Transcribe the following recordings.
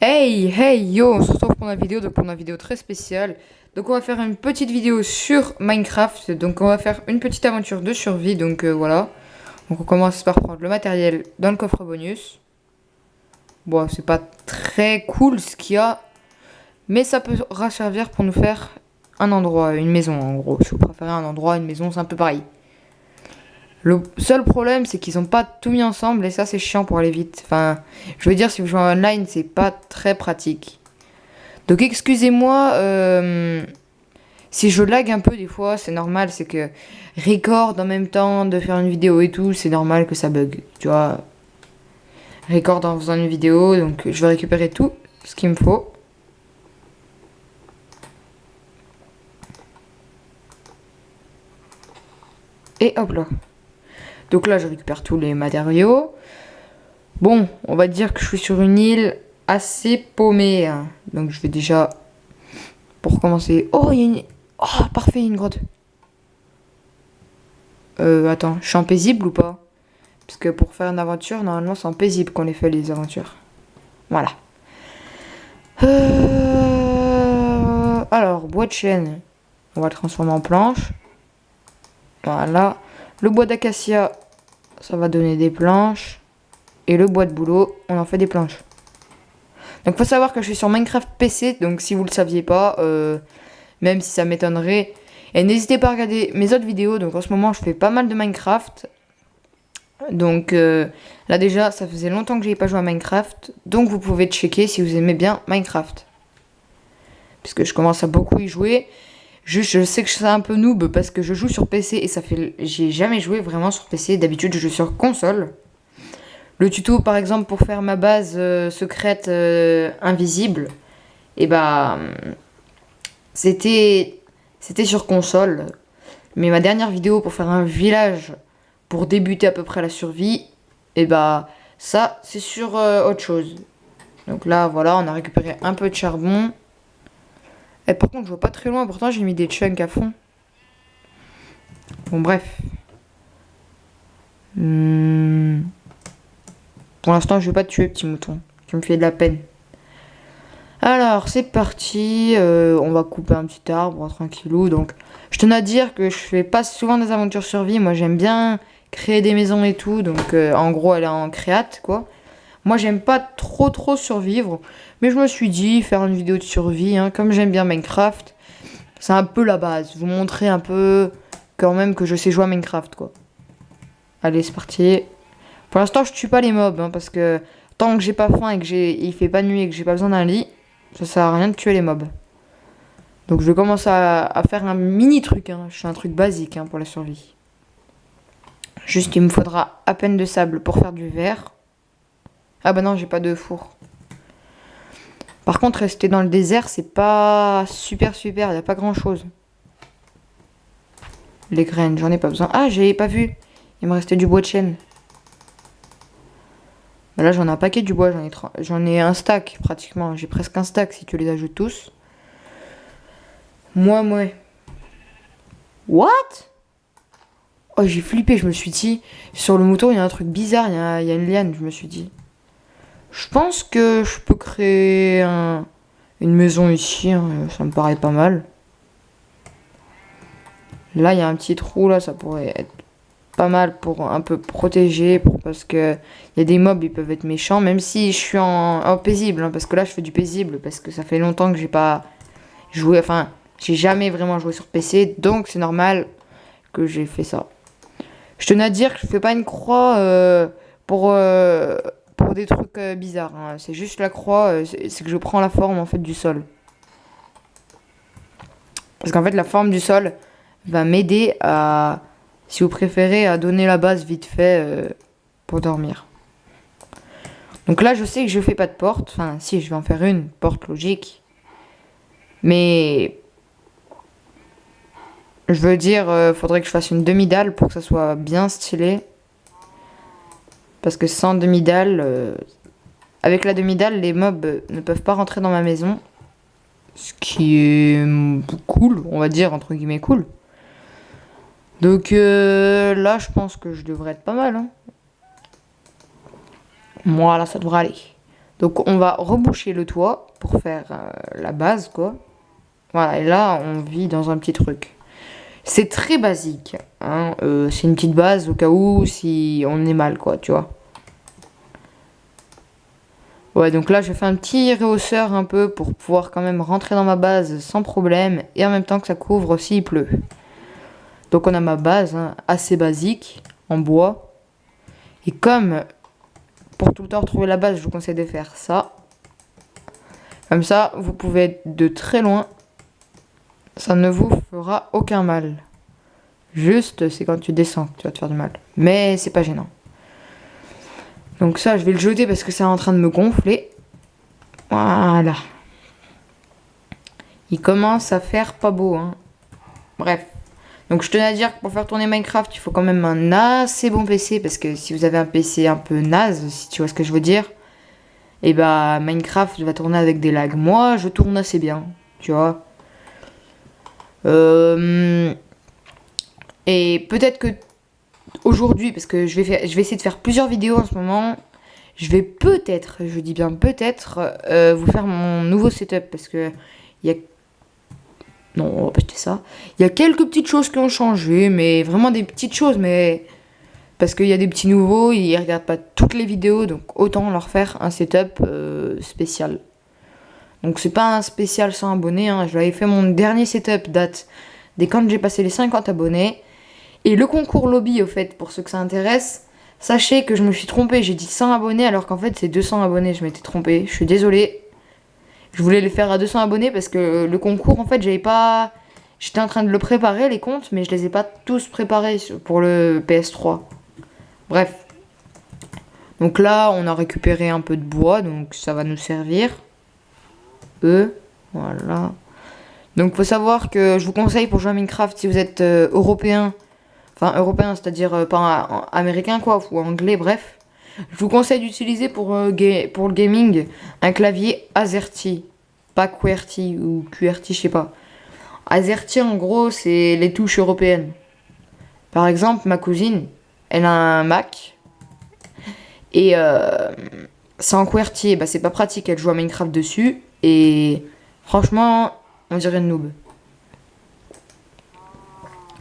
Hey, hey, yo, on se retrouve pour une vidéo, pour une vidéo très spéciale. Donc on va faire une petite vidéo sur Minecraft. Donc on va faire une petite aventure de survie. Donc voilà. Donc on commence par prendre le matériel dans le coffre bonus. Bon, c'est pas très cool ce qu'il y a, mais ça peut servir pour nous faire un endroit, une maison en gros. Si vous préférez un endroit, une maison, c'est un peu pareil. Le seul problème, c'est qu'ils ont pas tout mis ensemble et ça, c'est chiant pour aller vite. Enfin, je veux dire, si vous jouez en online, c'est pas très pratique. Donc, excusez-moi si je lag un peu des fois, c'est normal. C'est que record en même temps de faire une vidéo et tout, c'est normal que ça bug. Tu vois, record en faisant une vidéo, donc je vais récupérer tout ce qu'il me faut. Et hop là. Donc là, je récupère tous les matériaux. Bon, on va dire que je suis sur une île assez paumée, hein. Donc je vais déjà, pour commencer... Oh, il y a une... Oh, parfait, une grotte. Attends, je suis en paisible ou pas? Parce que pour faire une aventure, normalement, c'est en paisible qu'on les fait, les aventures. Voilà. Alors, bois de chêne, on va le transformer en planche. Voilà. Le bois d'acacia, ça va donner des planches. Et le bois de bouleau, on en fait des planches. Donc faut savoir que je suis sur Minecraft PC, donc si vous le saviez pas, même si ça m'étonnerait. Et n'hésitez pas à regarder mes autres vidéos, donc en ce moment je fais pas mal de Minecraft. Donc là déjà, ça faisait longtemps que j'avais pas joué à Minecraft, donc vous pouvez checker si vous aimez bien Minecraft. Puisque je commence à beaucoup y jouer. Juste, je sais que je suis un peu noob parce que je joue sur PC et ça fait... J'ai jamais joué vraiment sur PC, d'habitude je joue sur console. Le tuto, par exemple, pour faire ma base secrète invisible, et bah, c'était sur console. Mais ma dernière vidéo pour faire un village pour débuter à peu près la survie, et bah, ça, c'est sur autre chose. Donc là, voilà, on a récupéré un peu de charbon. Et par contre, je vois pas très loin, pourtant j'ai mis des chunks à fond. Bon, bref. Pour l'instant, je vais pas te tuer, petit mouton. Tu me fais de la peine. Alors, c'est parti. On va couper un petit arbre, tranquillou. Donc, je tenais à dire que je fais pas souvent des aventures survie. Moi, j'aime bien créer des maisons et tout. Donc, en gros, elle est en créate, quoi. Moi, j'aime pas trop survivre. Mais je me suis dit, faire une vidéo de survie, hein, comme j'aime bien Minecraft, c'est un peu la base. Vous montrer un peu quand même que je sais jouer à Minecraft, quoi. Allez, c'est parti. Pour l'instant, je tue pas les mobs, hein, parce que tant que j'ai pas faim et que il fait pas nuit et que j'ai pas besoin d'un lit, ça sert à rien de tuer les mobs. Donc je vais commencer à faire un mini truc, hein. Je fais un truc basique, hein, pour la survie. Juste, il me faudra à peine de sable pour faire du verre. Ah bah non, j'ai pas de four. Par contre, rester dans le désert, c'est pas super, il y a pas grand chose. Les graines, j'en ai pas besoin. Ah, j'avais pas vu. Il me restait du bois de chêne. Bah là, j'en ai un paquet du bois, j'en ai un stack pratiquement. J'ai presque un stack si tu les ajoutes tous. Moi. What? Oh, j'ai flippé, je me suis dit. Sur le mouton, il y a un truc bizarre, il y a une liane, je me suis dit. Je pense que je peux créer une maison ici, hein, ça me paraît pas mal. Là, il y a un petit trou, là, ça pourrait être pas mal pour un peu protéger, parce que il y a des mobs, ils peuvent être méchants, même si je suis en paisible, hein, parce que là, je fais du paisible, parce que ça fait longtemps que j'ai pas joué, enfin, j'ai jamais vraiment joué sur PC, donc c'est normal que j'ai fait ça. Je tenais à dire que je fais pas une croix pour des trucs bizarres, hein. C'est juste la croix, c'est que je prends la forme en fait du sol. Parce qu'en fait la forme du sol va m'aider à, si vous préférez, à donner la base vite fait pour dormir. Donc là je sais que je fais pas de porte, enfin si je vais en faire une, porte logique. Mais je veux dire, faudrait que je fasse une demi-dalle pour que ça soit bien stylé. Parce que sans demi-dalle, avec la demi-dalle, les mobs ne peuvent pas rentrer dans ma maison. Ce qui est cool, on va dire, entre guillemets cool. Donc là, je pense que je devrais être pas mal, hein. Moi, là, ça devrait aller. Donc on va reboucher le toit pour faire la base, quoi. Voilà, et là, on vit dans un petit truc. C'est très basique, hein. C'est une petite base au cas où si on est mal, quoi, tu vois. Ouais, donc là, je fais un petit rehausseur un peu pour pouvoir quand même rentrer dans ma base sans problème et en même temps que ça couvre s'il pleut. Donc on a ma base, hein, assez basique, en bois. Et comme pour tout le temps retrouver la base, je vous conseille de faire ça. Comme ça, vous pouvez être de très loin. Ça ne vous fera aucun mal. Juste, c'est quand tu descends que tu vas te faire du mal. Mais c'est pas gênant. Donc ça, je vais le jeter parce que c'est en train de me gonfler. Voilà. Il commence à faire pas beau, hein. Bref. Donc je tenais à dire que pour faire tourner Minecraft, il faut quand même un assez bon PC. Parce que si vous avez un PC un peu naze, si tu vois ce que je veux dire, et bah Minecraft va tourner avec des lags. Moi, je tourne assez bien, tu vois. Et peut-être que aujourd'hui, parce que je vais essayer de faire plusieurs vidéos en ce moment, je vais peut-être, je dis bien peut-être, vous faire mon nouveau setup. Parce que il y a... Non, on va pas jeter ça. Il y a quelques petites choses qui ont changé, mais vraiment des petites choses, mais... Parce qu'il y a des petits nouveaux, ils regardent pas toutes les vidéos, donc autant leur faire un setup spécial. Donc c'est pas un spécial sans abonnés, hein. Je l'avais fait, mon dernier setup date dès quand j'ai passé les 50 abonnés. Et le concours lobby, au fait, pour ceux que ça intéresse, sachez que je me suis trompée, j'ai dit 100 abonnés alors qu'en fait c'est 200 abonnés, je m'étais trompée, je suis désolée. Je voulais les faire à 200 abonnés parce que le concours, en fait, j'avais pas... J'étais en train de le préparer, les comptes, mais je les ai pas tous préparés pour le PS3. Bref. Donc là, on a récupéré un peu de bois, donc ça va nous servir. Voilà. Donc faut savoir que je vous conseille pour jouer à Minecraft, si vous êtes européen, enfin européen, c'est-à-dire pas américain quoi, ou anglais, bref. Je vous conseille d'utiliser pour le gaming un clavier AZERTY, pas QWERTY ou QWERTY, je sais pas. AZERTY en gros, c'est les touches européennes. Par exemple, ma cousine, elle a un Mac et c'est en QWERTY, bah c'est pas pratique, elle joue à Minecraft dessus et franchement, on dirait une noob.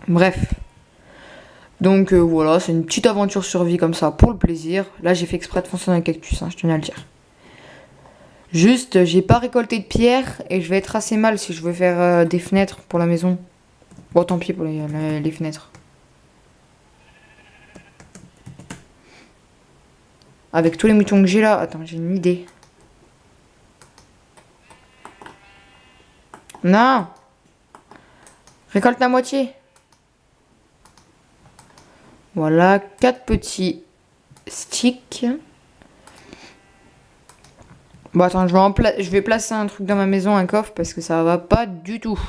Bref. Donc voilà, c'est une petite aventure survie comme ça, pour le plaisir. Là, j'ai fait exprès de foncer dans un cactus, hein, je tenais à le dire. Juste, j'ai pas récolté de pierre et je vais être assez mal si je veux faire des fenêtres pour la maison. Bon, tant pis pour les fenêtres. Avec tous les moutons que j'ai là... Attends, j'ai une idée. Non! Récolte la moitié. Voilà, 4 petits sticks. Bon, attends, je vais placer un truc dans ma maison, un coffre, parce que ça va pas du tout.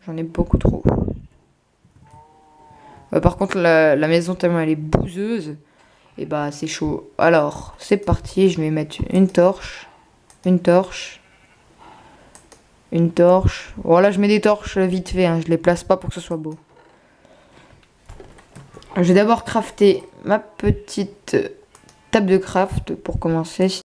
J'en ai beaucoup trop. Par contre, la maison, tellement elle est bouseuse, et bah c'est chaud. Alors, c'est parti, je vais mettre une torche. Une torche. Une torche. Voilà, je mets des torches vite fait, hein, je les place pas pour que ce soit beau. Je vais d'abord crafter ma petite table de craft pour commencer.